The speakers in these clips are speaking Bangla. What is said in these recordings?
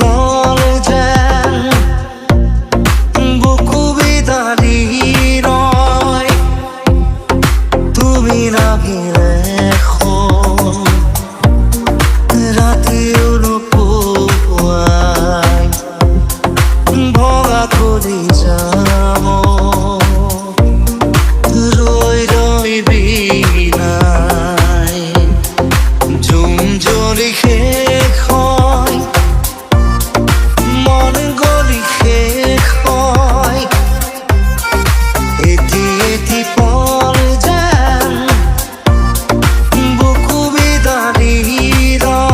পল যেন বুকু বিদারি রয়, তুমি না গেলে এখন রাতের পোয়ায় ভরা করে যাব রই রই বিনায় ঝুম জলি শেষ হয়, মন গলি শেষ হয়, এটি এটি পল যেন বুকু বিদারি রয়।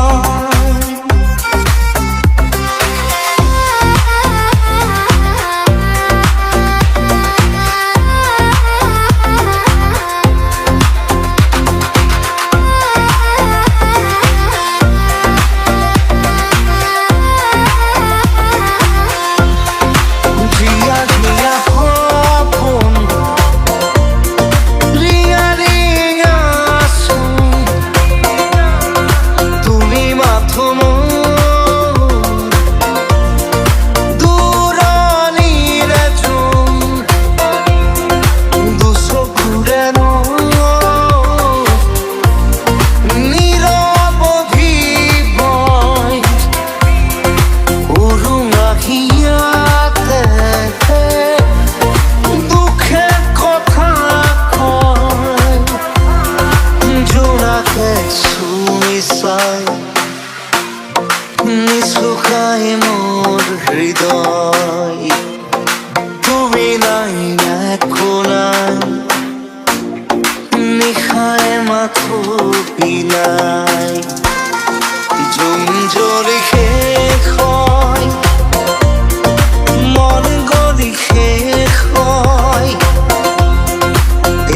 রিয়া রিয়া হপন রিয়া রিয়া আসুন, তুমি মাথম দূরণীর চুম দুশো ঘুরে নীরবধি বয় উরুম রাখিয়াতে দুঃখের কথা কয়, জোড়াকে সুমিশায় নিশুকায় মোর হৃদয়, তুমি নাই কোনায় নিশায় মাথো পিনায় ঝুম জলি শেষ হয়, মন গলি শেষ হয়,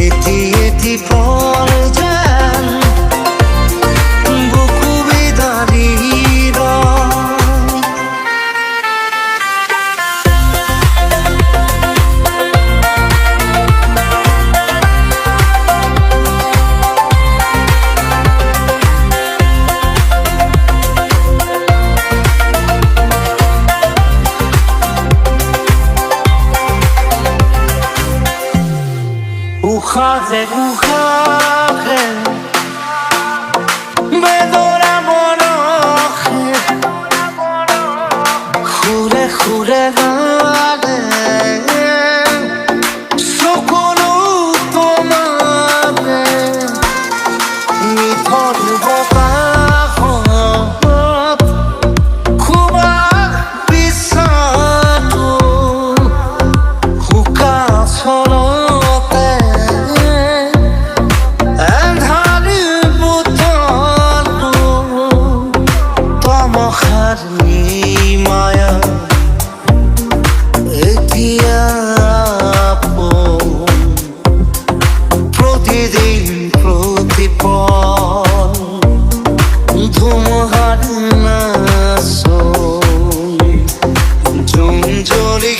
এটি এটি পল যেন বুকু বিদারি রয়। Ujate, ujate, bedora moroje, jure, jure dale, sokonu tomate, mi polvo pahot, kuba pisatu, huka solo. মায়া এটি আপন প্রতিদিন প্রতিপল ধুমহার না ঝুম জলি